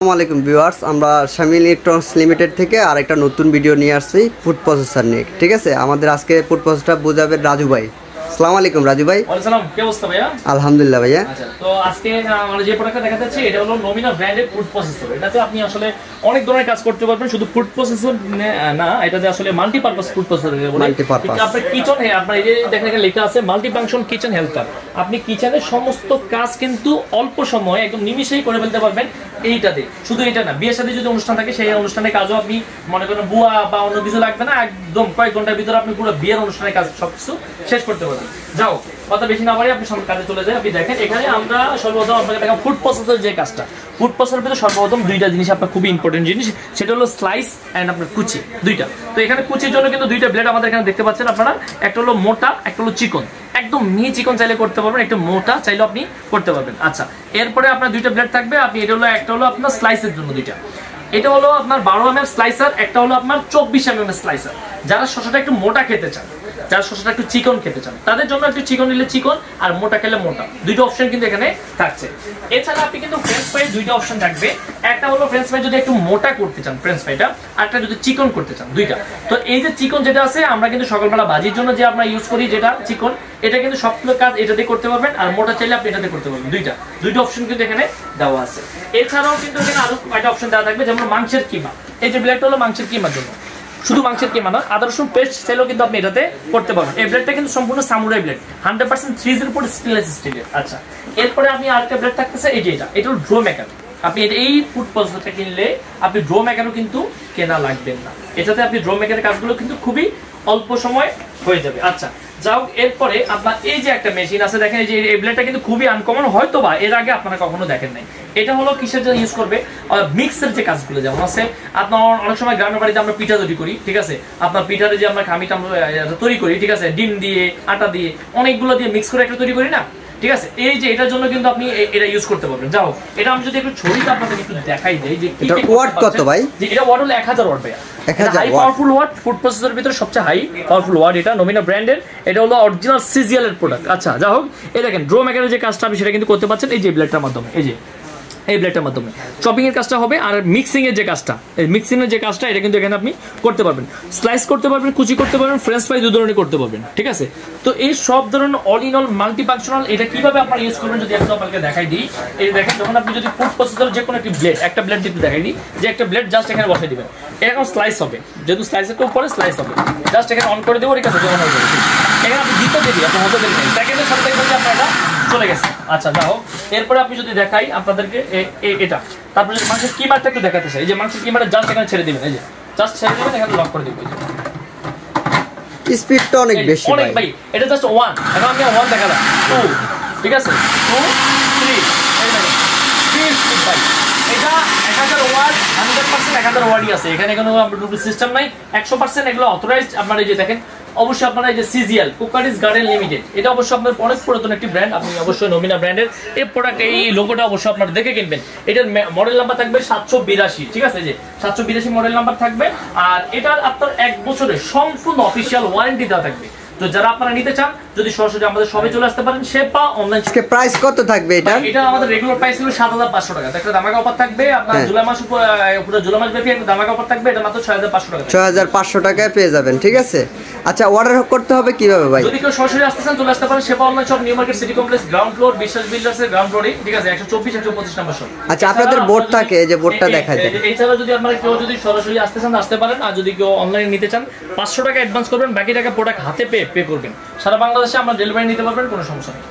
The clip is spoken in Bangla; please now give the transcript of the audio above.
আসসালামু আলাইকুম ভিউয়ার্স, আমরা শামিল ইলেকট্রনিক্স লিমিটেড থেকে আরেকটা নতুন ভিডিও নিয়ে আসছি ফুড প্রসেসর নিয়ে। ঠিক আছে, আমাদের আজকে ফুড প্রসেসরটা বোঝাবে রাজু ভাই। আসসালামু আলাইকুম রাজু ভাই। ওয়ালাইকুম আসসালাম, কি অবস্থা ভাইয়া? আলহামদুলিল্লাহ ভাইয়া। আচ্ছা, তো আজকে আমরা যে প্রোডাক্টটা দেখাতে যাচ্ছি এটা হলো নমিনা ব্র্যান্ডের ফুড প্রসেসর। এটাতে আপনি আসলে অনেক ধরনের কাজ করতে পারবেন, শুধু ফুড প্রসেসর না, এটাতে আসলে মাল্টিপারপাস ফুড প্রসেসর বলে। মাল্টিপারপাস আপনার কিচেন আপনার এই যে দেখেন এখানে লেখা আছে মাল্টি ফাংশন কিচেন হেল্পার। আপনি কিচেনের সমস্ত কাজ কিন্তু অল্প সময়ে একদম নিমিষেই করে ফেলতে পারবেন এইটাতে। শুধু এটা না, বিয়ের সাথে যদি অনুষ্ঠান থাকে সেই অনুষ্ঠানের কাজও আপনি মনে করেন বুয়া বা অন্য কিছু লাগবে না, একদম কয়েক ঘন্টার ভিতরে আপনি পুরো বিয়ের অনুষ্ঠানের কাজ সবকিছু শেষ করতে পারবেন। যাও কথা বেশি না বাড়ি, আপনি সব কাজে চলে যায়। আপনি দেখেন এখানে আমরা সর্বপ্রথম আপনাকে দেখাবো ফুড প্রসেসর যে কাজটা। ফুড প্রসেসরের ভিতরে সর্বপ্রথম দুইটা জিনিস আপনার খুবই ইম্পর্টেন্ট জিনিস, সেটা হলো স্লাইস এন্ড আপনার কুচি, দুইটা। তো এখানে কুচির জন্য কিন্তু দুইটা ব্লেড আমাদের এখানে দেখতে পাচ্ছেন আপনারা, একটা হলো মোটা, একটা হলো চিকন। একদম মিহি চিকন চাইলে করতে পারবেন, একটু মোটা চাইলে আপনি করতে পারবেন। আচ্ছা, এরপরে আপনার দুইটা ব্লেড থাকবে। আপনি এটা হলো একটা হলো আপনার স্লাইসের জন্য দুইটা, এটা হলো আপনার 12 mm স্লাইসার, একটা হলো আপনার 24 mm স্লাইসার। যারা শসাটা একটু মোটা খেতে চান, যারা শসাটা একটু চিকন খেতে চান, তাদের জন্য একটু চিকন নিলে চিকন আর মোটা খেলে মোটা, দুইটা অপশন কিন্তু এখানে থাকছে। এছাড়া আপনি কিন্তু ফ্রেঞ্চ ফ্রাই দুইটা অপশন থাকবে, একটা হলো ফ্রেঞ্চ ফ্রাই যদি একটু মোটা করতে চান ফ্রেঞ্চ ফ্রাইটা, আরটা যদি চিকন করতে চান, দুইটা। তো এই যে চিকন যেটা আছে আমরা কিন্তু সকালবেলা ভাজির জন্য যে আমরা ইউজ করি যেটা চিকন, এটা কিন্তু সবগুলো কাজ এটাতে করতে পারবেন, আর মোটা চাইলে আপনি এটাতে করতে পারবেন। দুইটা অপশন কিন্তু এখানে দেওয়া আছে। এছাড়াও কিন্তু এখানে আরো কয়েকটা অপশন দেওয়া থাকবে, যেমন মাংসের কিমা। এই যে ব্লেডটা হলো মাংসের কিমার জন্য, শুধু মাংসের কিমা না, আদা রসুন পেস্ট চাইলেও কিন্তু আপনি এটাতে করতে পারবেন। এই ব্লেডটা কিন্তু সম্পূর্ণ সামুরাই ব্লেড, 100% 304 স্টেনলেস স্টিলের। আচ্ছা, এরপরে আপনি আরেকটা ব্লেড থাকতেছে, এই যে এটা হলো ড্রো মেকার। আপনি এই ফুড প্রসেসরটা কিনলে আপনি ড্রো মেকারও কিন্তু কেনা লাগবেন না, এটাতে আপনি ড্রো মেকারের কাজগুলো কিন্তু খুবই অল্প সময় হয়ে যাবে। আচ্ছা যাও, এরপরে আপনার এই যে একটা মেশিন আছে দেখেন, এই যে এই ব্লেডটা কিন্তু খুবই আনকমন, হয়তো বা এর আগে আপনারা কখনো দেখেন নাই। এটা হলো কিসের জন্য ইউজ করবে? মিক্সের যে কাজগুলো, যেমন আছে আপনার অনেক সময় গ্রামের বাড়িতে আমরা পিঠা তৈরি করি, ঠিক আছে, আপনার পিঠারে যে আমরা খামিটা তৈরি করি, ঠিক আছে, ডিম দিয়ে আটা দিয়ে অনেকগুলো দিয়ে মিক্স করে একটা তৈরি করি না, ঠিক আছে, এই যে এটার জন্য কিন্তু আপনি এটা ইউজ করতে পারবেন। যাও, এটা আমি যদি একটু ছবিটা আপনাদের একটু দেখাই দেই যে এটা ওয়াট কত ভাই? যে এটা ওয়াট হলো 1000 ওয়াট ভাই, 1000 হাই পাওয়ারফুল ওয়াট। ফুড প্রসেসরের ভিতরে সবচেয়ে হাই পাওয়ারফুল ওয়াট এটা, নমিনা ব্র্যান্ডের, এটা হলো অরিজিনাল সিজিএল এর প্রোডাক্ট। আচ্ছা যা হোক, এই দেখেন ড্রো মেকারের যে কাজটা আপনি সেটা কিন্তু করতে পারছেন এই যে ব্লেডটার মাধ্যমে, এই যে এই ব্লেডটার মাধ্যমে চপিং এর কাজটা হবে, আর মিক্সিং এর যে কাজটা, এই মিক্সিং এর যে কাজটা এটা কিন্তু এখানে আপনি করতে পারবেন, স্লাইস করতে পারবেন, কুচি করতে পারবেন, ফ্রেঞ্চ ফ্রাই দুই ধরনের করতে পারবেন, ঠিক আছে। তো এই সব ধরনের অল ইন অল মাল্টিফাংশনাল, এটা কিভাবে আপনারা ইউজ করবেন যদি একটু আপনাকে দেখাই দিই। এই দেখেন, যখন আপনি যদি ফুড প্রসেসর যে কোনো একটি ব্লেড, একটা ব্লেড যদি দেখাই দিই, যে একটা ব্লেড জাস্ট এখানে বসাই দিবেন, এরকম স্লাইস হবে, যেহেতু স্লাইসের উপরে স্লাইস হবে, জাস্ট এখানে অন করে দেবো, ঠিক আছে, যেমন হবে এখানে আপনি দ্বিতীয় দিবি, আপনি হতে দেবেন সেকেন্ডের সাথে দেখবেন যে আপনার এটা চলে গেছে। আচ্ছা যাও, এরপরে আপনি যদি দেখাই আপনাদেরকে এটা, তারপরে যদি মাংসের কিমাটা একটু দেখাতে চাই, এই যে মাংসের কিমাটা জাস্ট এখানে ছেড়ে দিবেন, এই যে জাস্ট ছেড়ে দিবেন, এখানে লক করে দিবেন, স্পিডটা অনেক বেশি ভাই, এটা জাস্ট 1, এখন আমি 1 দেখালাম, 2, ঠিক আছে, 2 3, এই দেখেন 3 স্পিড ভাই, এটা 1000 ওয়াট, 100% 1000 ওয়াটই আছে, এখানে কোনো আপনার সিস্টেম নাই, 100% এগুলো অথরাইজড। আপনারা এই যে দেখেন, অবশ্যই আপনারা এই যে সিজিএল কুকারিজ গার্ডেন লিমিটেড, এটা অবশ্যই আপনার অনেক পুরাতন একটি ব্র্যান্ড, আপনি অবশ্যই নমিনা ব্র্যান্ডের এই প্রোডাক্ট, এই লোগোটা অবশ্যই আপনারা দেখে কিনবেন। এটার মডেল নাম্বার থাকবে 782, ঠিক আছে, যে 782 মডেল নাম্বার থাকবে, আর এটার আপনার 1 বছরের সম্পূর্ণ অফিসিয়াল ওয়ারেন্টি দেওয়া থাকবে। তো যারা আপনারা নিতে চান, যদি সরাসরি আমাদের শপে চলে আসতে পারেন, সেপা অনলাইন। প্রাইস কত থাকবে এটা? এটা আমাদের রেগুলার প্রাইস হলো 7500 টাকা, একটা ধামাকা অফার থাকবে আপনার জুলাই মাস, পুরো জুলাই মাস ব্যাপী একটা ধামাকা অফার থাকবে, এটা মাত্র 6500 টাকা, 6500 টাকায় পেয়ে যাবেন, ঠিক আছে। আচ্ছা, অর্ডার করতে হবে কিভাবে ভাই? যদি কেউ সরাসরি আসতে চান চলে আসতে পারেন সেপা online shop, new market city complex, ground floor, Biswas builders এর গ্রাউন্ড ফ্লোরে, ঠিক আছে, 124 125 নম্বর শপ। আচ্ছা, আপনাদের বোর্ড থাকে, যে বোর্ডটা দেখাই দেন। এছাড়া যদি আপনারা কেউ যদি সরাসরি আসতে চান আসতে পারেন, আর যদি কেউ অনলাইনে নিতে চান 500 টাকা অ্যাডভান্স করবেন, বাকি টাকা প্রোডাক্ট হাতে পে করবেন। সারা বাংলাদেশে আমরা ডেলিভারি নিতে পারবেন, কোনো সমস্যা নেই।